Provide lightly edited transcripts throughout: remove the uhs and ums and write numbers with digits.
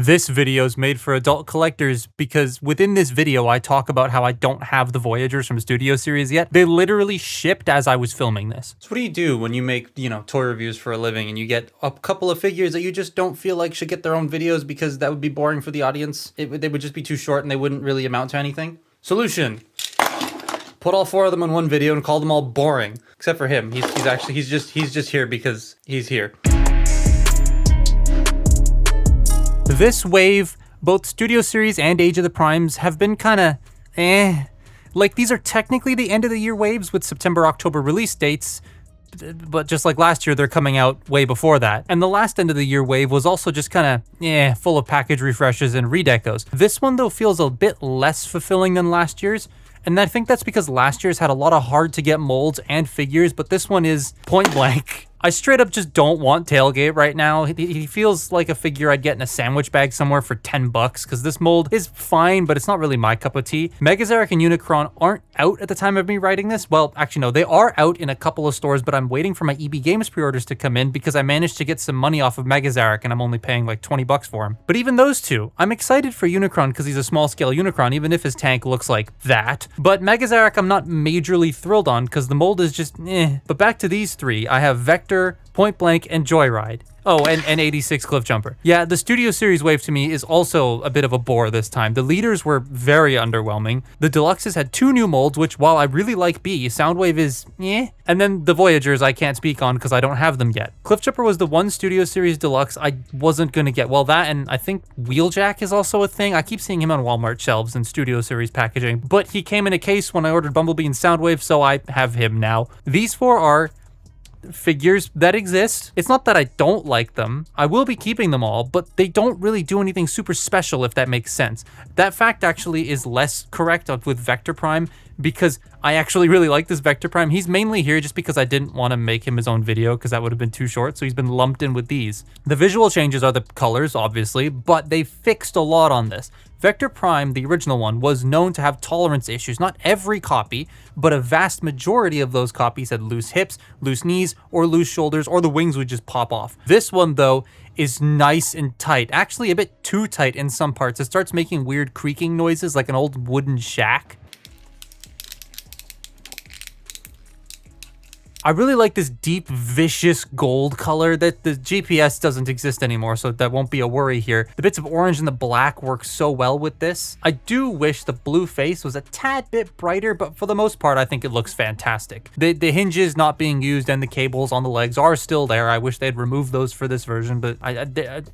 This video is made for adult collectors because within this video I talk about how I don't have the Voyagers from Studio Series yet. They literally shipped as I was filming this. So what do you do when you make, toy reviews for a living and you get a couple of figures that you just don't feel like should get their own videos because that would be boring for the audience? They would just be too short and they wouldn't really amount to anything? Solution. Put all 4 of them in one video and call them all boring. Except for him. He's just here because he's here. This wave, both Studio Series and Age of the Primes, have been kinda Like, these are technically the end of the year waves with September-October release dates, but just like last year, they're coming out way before that. And the last end of the year wave was also just kinda, full of package refreshes and redecos. This one, though, feels a bit less fulfilling than last year's, and I think that's because last year's had a lot of hard-to-get molds and figures, but this one is point blank. I straight up just don't want Tailgate right now. He feels like a figure I'd get in a sandwich bag somewhere for 10 bucks, because this mold is fine, but it's not really my cup of tea. Megazarek and Unicron aren't out at the time of me writing this. Well, actually, no, they are out in a couple of stores, but I'm waiting for my EB Games pre-orders to come in because I managed to get some money off of Megazarek, and I'm only paying like 20 bucks for him. But even those two, I'm excited for Unicron because he's a small-scale Unicron, even if his tank looks like that. But Megazarek, I'm not majorly thrilled on because the mold is just But back to these three, I have Vector, Pointblank, and Joyride. Oh, and 86 Cliffjumper. Yeah, the Studio Series wave to me is also a bit of a bore this time. The leaders were very underwhelming. The Deluxes had 2 new molds, which while I really like B, Soundwave is And then the Voyagers I can't speak on because I don't have them yet. Cliffjumper was the one Studio Series Deluxe I wasn't gonna get. Well, that, and I think Wheeljack is also a thing. I keep seeing him on Walmart shelves in Studio Series packaging, but he came in a case when I ordered Bumblebee and Soundwave, so I have him now. These 4 are figures that exist. It's not that I don't like them. I will be keeping them all, but they don't really do anything super special, if that makes sense. That fact actually is less correct with Vector Prime because I actually really like this Vector Prime. He's mainly here just because I didn't want to make him his own video because that would have been too short, so he's been lumped in with these. The visual changes are the colors, obviously, but they fixed a lot on this. Vector Prime, the original one, was known to have tolerance issues. Not every copy, but a vast majority of those copies had loose hips, loose knees, or loose shoulders, or the wings would just pop off. This one, though, is nice and tight. Actually, a bit too tight in some parts. It starts making weird creaking noises like an old wooden shack. I really like this deep, vicious gold color. That the GPS doesn't exist anymore, so that won't be a worry here. The bits of orange and the black work so well with this. I do wish the blue face was a tad bit brighter, but for the most part, I think it looks fantastic. The hinges not being used and the cables on the legs are still there. I wish they'd removed those for this version, but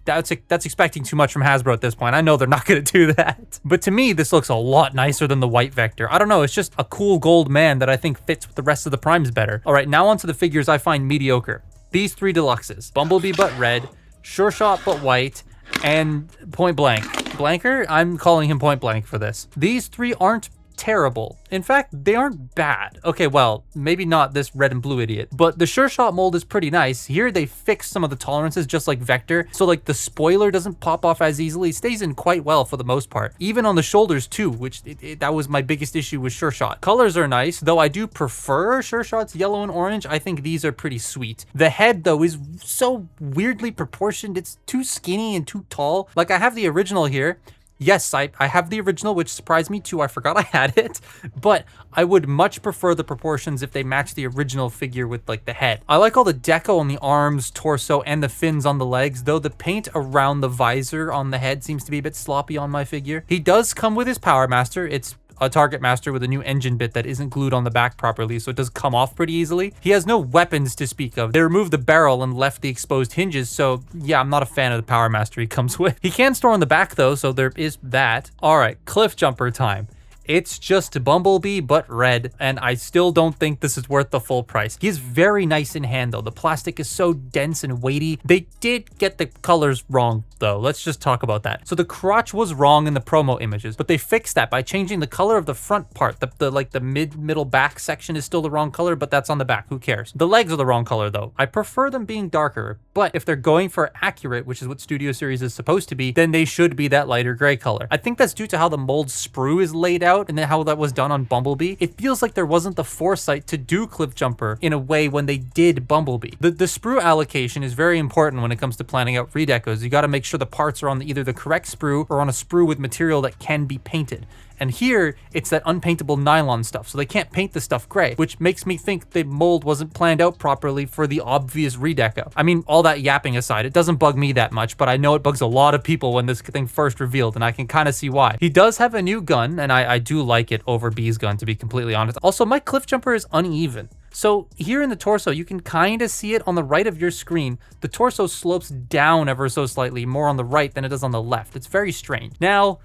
that's expecting too much from Hasbro at this point. I know they're not going to do that. But to me, this looks a lot nicer than the white Vector. I don't know, it's just a cool gold man that I think fits with the rest of the primes better. All right, now onto the figures I find mediocre. These 3 Deluxes. Bumblebee but red, Sure Shot but white, and Point Blank. Blanker? I'm calling him Point Blank for this. These 3 aren't terrible. In fact, they aren't bad. Okay, well, maybe not this red and blue idiot, but the Sure Shot mold is pretty nice. Here they fixed some of the tolerances just like Vector, so like the spoiler doesn't pop off as easily. It stays in quite well for the most part. Even on the shoulders too, which that was my biggest issue with Sure Shot. Colors are nice, though I do prefer Sure Shot's yellow and orange. I think these are pretty sweet. The head though is so weirdly proportioned. It's too skinny and too tall. Like I have the original here. Yes, I have the original, which surprised me too. I forgot I had it, but I would much prefer the proportions if they match the original figure with like the head. I like all the deco on the arms, torso, and the fins on the legs, though the paint around the visor on the head seems to be a bit sloppy on my figure. He does come with his Power Master. It's a Target Master with a new engine bit that isn't glued on the back properly, so it does come off pretty easily. He has no weapons to speak of. They removed the barrel and left the exposed hinges, so yeah, I'm not a fan of the Power Master he comes with. He can store on the back though, so there is that. All right, Cliffjumper time. It's just Bumblebee, but red, and I still don't think this is worth the full price. He is very nice in hand, though. The plastic is so dense and weighty. They did get the colors wrong, though. Let's just talk about that. So the crotch was wrong in the promo images, but they fixed that by changing the color of the front part. The middle back section is still the wrong color, but that's on the back. Who cares? The legs are the wrong color, though. I prefer them being darker, but if they're going for accurate, which is what Studio Series is supposed to be, then they should be that lighter gray color. I think that's due to how the mold sprue is laid out. out and then how that was done on Bumblebee, it feels like there wasn't the foresight to do Cliffjumper in a way when they did Bumblebee. The sprue allocation is very important when it comes to planning out redecos. You got to make sure the parts are on either the correct sprue or on a sprue with material that can be painted. And here, it's that unpaintable nylon stuff, so they can't paint the stuff gray, which makes me think the mold wasn't planned out properly for the obvious redeco. I mean, all that yapping aside, it doesn't bug me that much, but I know it bugs a lot of people when this thing first revealed, and I can kind of see why. He does have a new gun, and I do like it over B's gun, to be completely honest. Also, my Cliffjumper is uneven. So here in the torso, you can kind of see it on the right of your screen. The torso slopes down ever so slightly, more on the right than it does on the left. It's very strange. Now,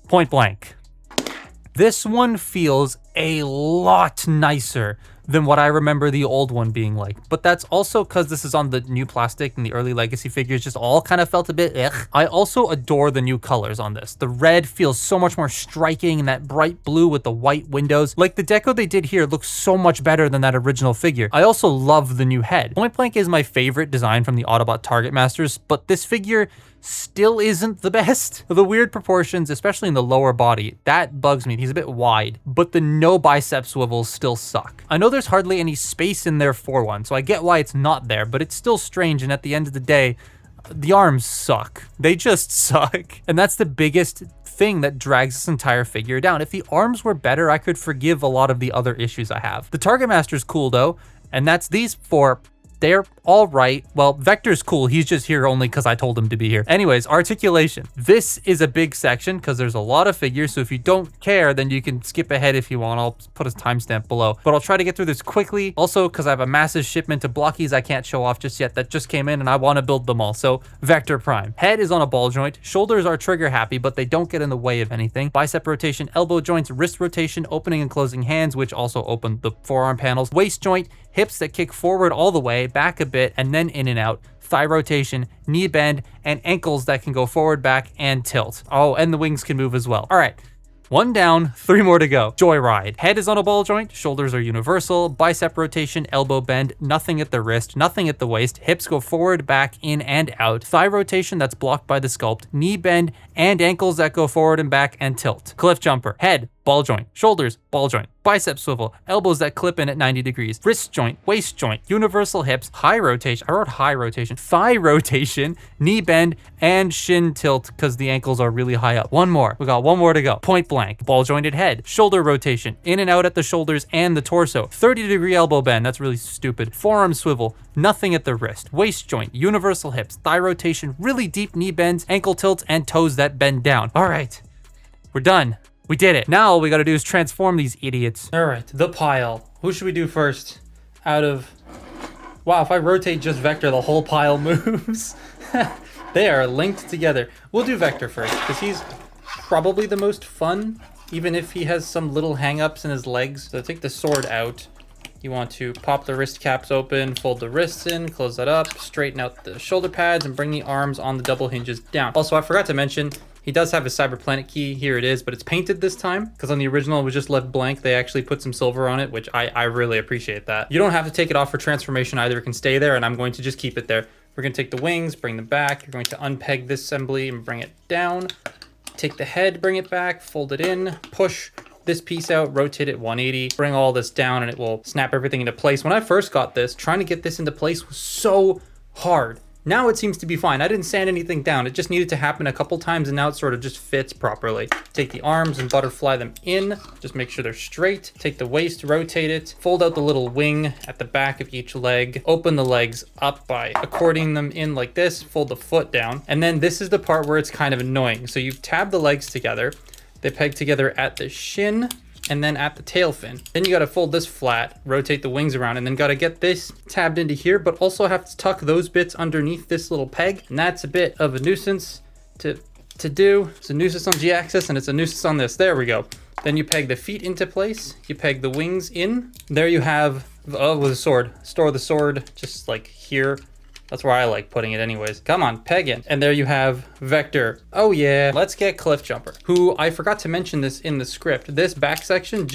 point blank. This one feels a lot nicer than what I remember the old one being like. But that's also because this is on the new plastic and the early Legacy figures just all kind of felt a bit ugh. I also adore the new colors on this. The red feels so much more striking and that bright blue with the white windows. Like the deco they did here looks so much better than that original figure. I also love the new head. Point Blank is my favorite design from the Autobot Target Masters, but this figure still isn't the best. The weird proportions, especially in the lower body, that bugs me. He's a bit wide, but the no bicep swivels still suck. I know there's hardly any space in there for one, so I get why it's not there, but it's still strange, and at the end of the day, the arms suck. They just suck. And that's the biggest thing that drags this entire figure down. If the arms were better, I could forgive a lot of the other issues I have. The Target Master's cool though, and that's these four. They're all right. Well, Vector's cool. He's just here only because I told him to be here. Anyways, articulation. This is a big section because there's a lot of figures. So if you don't care, then you can skip ahead if you want. I'll put a timestamp below. But I'll try to get through this quickly. Also, because I have a massive shipment of blockies I can't show off just yet that just came in and I want to build them all. So Vector Prime. Head is on a ball joint. Shoulders are trigger happy, but they don't get in the way of anything. Bicep rotation, elbow joints, wrist rotation, opening and closing hands, which also open the forearm panels. Waist joint, hips that kick forward all the way, back a bit, and then in and out. Thigh rotation, knee bend, and ankles that can go forward, back, and tilt. Oh, and the wings can move as well. All right. One down, 3 more to go. Joyride. Head is on a ball joint, shoulders are universal, bicep rotation, elbow bend, nothing at the wrist, nothing at the waist, hips go forward, back, in, and out. Thigh rotation that's blocked by the sculpt, knee bend, and ankles that go forward and back and tilt. Cliffjumper. Head, ball joint, shoulders, ball joint, bicep swivel, elbows that clip in at 90 degrees, wrist joint, waist joint, universal hips, high rotation, I wrote high rotation, thigh rotation, knee bend, and shin tilt because the ankles are really high up. One more. We got one more to go. Point blank. Ball jointed head, shoulder rotation, in and out at the shoulders and the torso, 30-degree elbow bend, that's really stupid, forearm swivel, nothing at the wrist, waist joint, universal hips, thigh rotation, really deep knee bends, ankle tilts, and toes that bend down. All right, we're done. We did it. Now all we gotta do is transform these idiots. All right, the pile. Who should we do first? Out of... Wow, if I rotate just Vector, the whole pile moves. They are linked together. We'll do Vector first, because he's probably the most fun, even if he has some little hang-ups in his legs. So take the sword out. You want to pop the wrist caps open, fold the wrists in, close that up, straighten out the shoulder pads, and bring the arms on the double hinges down. Also, I forgot to mention, he does have his Cyber Planet key. Here it is, but it's painted this time because on the original it was just left blank. They actually put some silver on it, which I really appreciate that. You don't have to take it off for transformation either. It can stay there, and I'm going to just keep it there. We're going to take the wings, bring them back. You're going to unpeg this assembly and bring it down. Take the head, bring it back, fold it in, push this piece out, rotate it 180, bring all this down, and it will snap everything into place. When I first got this, trying to get this into place was so hard. Now it seems to be fine. I didn't sand anything down. It just needed to happen a couple times, and now it sort of just fits properly. Take the arms and butterfly them in. Just make sure they're straight. Take the waist, rotate it. Fold out the little wing at the back of each leg. Open the legs up by according them in like this. Fold the foot down. And then this is the part where it's kind of annoying. So you tab the legs together. They peg together at the shin and then at the tail fin. Then you gotta fold this flat, rotate the wings around, and then gotta get this tabbed into here, but also have to tuck those bits underneath this little peg. And that's a bit of a nuisance to do. It's a nuisance on G-axis and it's a nuisance on this. There we go. Then you peg the feet into place. You peg the wings in. There you have, oh, with a sword. Store the sword just like here. That's where I like putting it anyways. Come on, peg in. And there you have Vector. Oh yeah, let's get Cliffjumper, who I forgot to mention this in the script. This back section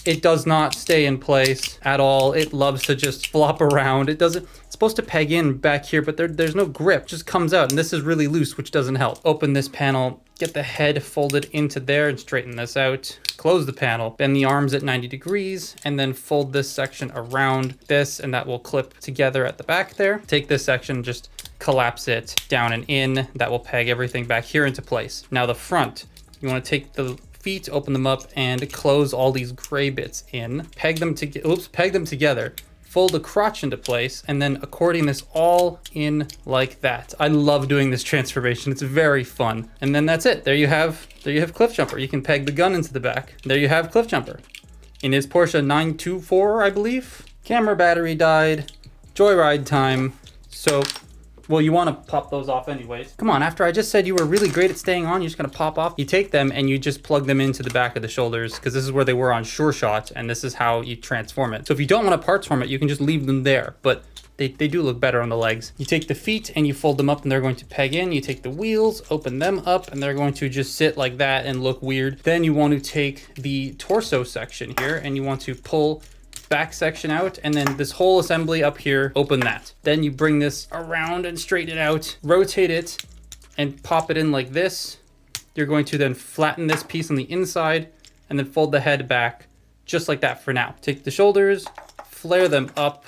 it does not stay in place at all. It loves to just flop around. It's supposed to peg in back here, but there's no grip, it just comes out. And this is really loose, which doesn't help. Open this panel get the head folded into there and straighten this out. Close the panel, bend the arms at 90 degrees, and then fold this section around this, and that will clip together at the back there. Take this section, just collapse it down and in. That will peg everything back here into place. Now the front, you want to take the feet, open them up, and close all these gray bits in. Peg them together. Fold the crotch into place, and then accordion this all in like that. I love doing this transformation. It's very fun. And then that's it. There you have Cliff Jumper. You can peg the gun into the back. There you have Cliff Jumper. In his Porsche 924, I believe. Camera battery died. Joyride time. So, well, you want to pop those off anyways. Come on, after I just said you were really great at staying on, you're just going to pop off. You take them and you just plug them into the back of the shoulders, because this is where they were on Sure Shot, and this is how you transform it. So if you don't want to parts form it, you can just leave them there, but they do look better on the legs. You take the feet and you fold them up and they're going to peg in. You take the wheels, open them up, and they're going to just sit like that and look weird. Then you want to take the torso section here and you want to pull back section out, and then this whole assembly up here, open that. Then you bring this around and straighten it out, rotate it, and pop it in like this. You're going to then flatten this piece on the inside, and then fold the head back, just like that for now. Take the shoulders, flare them up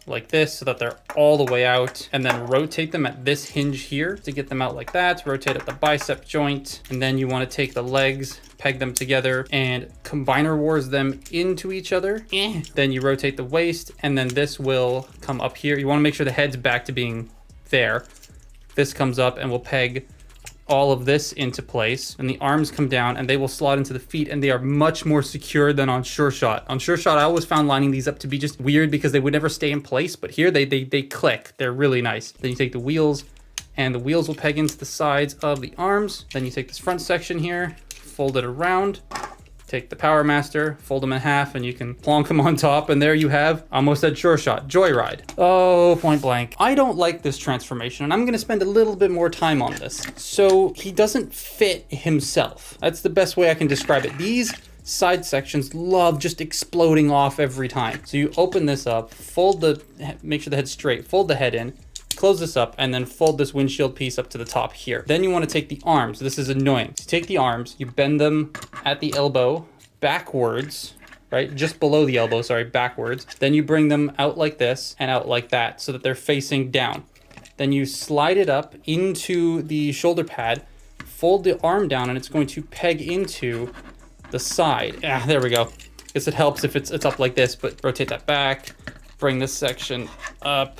like this so that they're all the way out, and then rotate them at this hinge here to get them out like that. Rotate at the bicep joint, and then you want to take the legs, peg them together, and combiner wars them into each other. Then you rotate the waist, and then this will come up here. You want to make sure the head's back to being there. This comes up and we'll peg all of this into place, and the arms come down and they will slot into the feet, and they are much more secure than on Sure Shot. On Sure Shot, I always found lining these up to be just weird because they would never stay in place, but here they click. They're really nice. Then you take the wheels, and the wheels will peg into the sides of the arms. Then you take this front section here, fold it around, take the Power Master, fold them in half, and you can plonk them on top, and there you have, almost said Sure Shot, Joyride. Oh, point blank. I don't like this transformation, and I'm gonna spend a little bit more time on this. So he doesn't fit himself. That's the best way I can describe it. These side sections love just exploding off every time. So you open this up, make sure the head's straight, fold the head in, close this up, and then fold this windshield piece up to the top here. Then you want to take the arms. This is annoying. So you take the arms, you bend them at the elbow backwards, right? Just below the elbow, sorry, backwards. Then you bring them out like this and out like that so that they're facing down. Then you slide it up into the shoulder pad, fold the arm down, and it's going to peg into the side. There we go. Guess it helps if it's up like this, but rotate that back, bring this section up,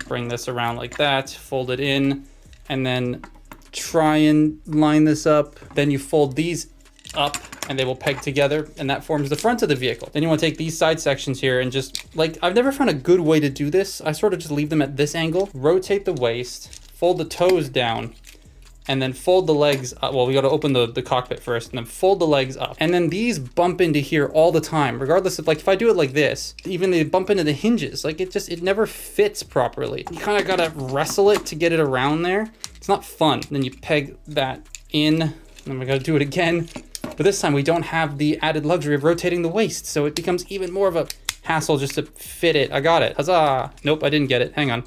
bring this around like that, fold it in, and then try and line this up. Then you fold these up and they will peg together, and that forms the front of the vehicle. Then you want to take these side sections here and just, like, I've never found a good way to do this. I sort of just leave them at this angle, rotate the waist, fold the toes down, and then fold the legs up. Well, we got to open the cockpit first, and then fold the legs up. And then these bump into here all the time, regardless of, like, if I do it like this, even they bump into the hinges. Like, it never fits properly. You kind of got to wrestle it to get it around there. It's not fun. Then you peg that in, and then we got to do it again. But this time we don't have the added luxury of rotating the waist, so it becomes even more of a hassle just to fit it. I got it. Huzzah. Nope, I didn't get it. Hang on.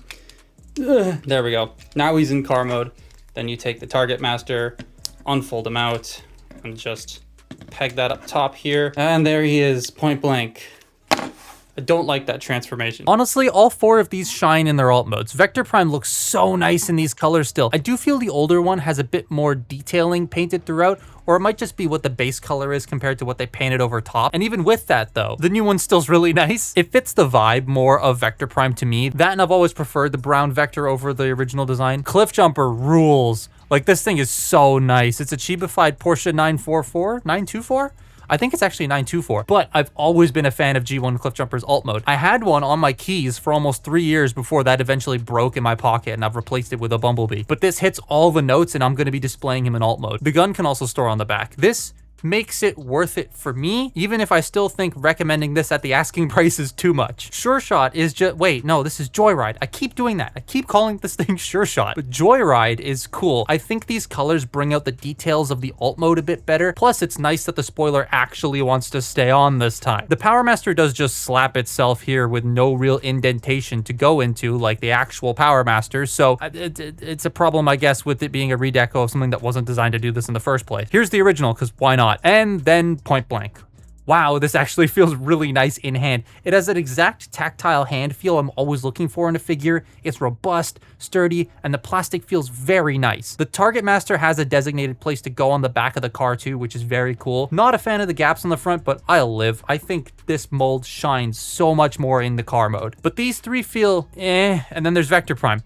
There we go. Now he's in car mode. Then you take the Target Master, unfold him out, and just peg that up top here. And there he is, point blank. I don't like that transformation. Honestly, all four of these shine in their alt modes. Vector Prime looks so nice in these colors still. I do feel the older one has a bit more detailing painted throughout, or it might just be what the base color is compared to what they painted over top. And even with that though, the new one still's really nice. It fits the vibe more of Vector Prime to me. That, and I've always preferred the brown Vector over the original design. Cliff Jumper rules. Like, this thing is so nice. It's a Chibified Porsche 924? I think it's actually 924, but I've always been a fan of G1 Cliff Jumper's alt mode. I had one on my keys for almost 3 years before that eventually broke in my pocket, and I've replaced it with a Bumblebee. But this hits all the notes, and I'm going to be displaying him in alt mode. The gun can also store on the back. This makes it worth it for me, even if I still think recommending this at the asking price is too much. Sure Shot is just, wait, no, this is Joyride. I keep doing that. I keep calling this thing Sure Shot, but Joyride is cool. I think these colors bring out the details of the alt mode a bit better. Plus, it's nice that the spoiler actually wants to stay on this time. The Power Master does just slap itself here with no real indentation to go into like the actual Power Master, so it's a problem, I guess, with it being a redeco of something that wasn't designed to do this in the first place. Here's the original, because why not? And then Pointblank. Wow, this actually feels really nice in hand. It has that exact tactile hand feel I'm always looking for in a figure. It's robust, sturdy, and the plastic feels very nice. The Target Master has a designated place to go on the back of the car too, which is very cool. Not a fan of the gaps on the front, but I'll live. I think this mold shines so much more in the car mode. But these three feel and then there's Vector Prime.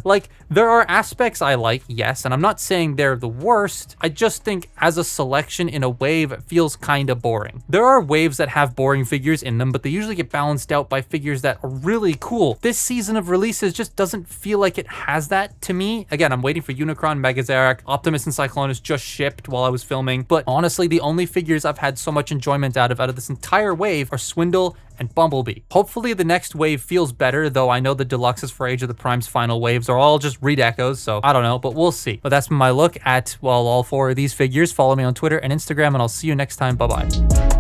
Like, there are aspects I like, yes, and I'm not saying they're the worst. I just think as a selection in a wave, it feels kinda boring. There are waves that have boring figures in them, but they usually get balanced out by figures that are really cool. This season of releases just doesn't feel like it has that to me. Again, I'm waiting for Unicron, Megazerac, Optimus, and Cyclonus just shipped while I was filming, but honestly, the only figures I've had so much enjoyment out of this entire wave are Swindle and Bumblebee. Hopefully the next wave feels better, though I know the deluxes for Age of the Prime's final waves are all just redecos, so I don't know, but we'll see. But that's my look at, well, all four of these figures. Follow me on Twitter and Instagram, and I'll see you next time. Bye-bye.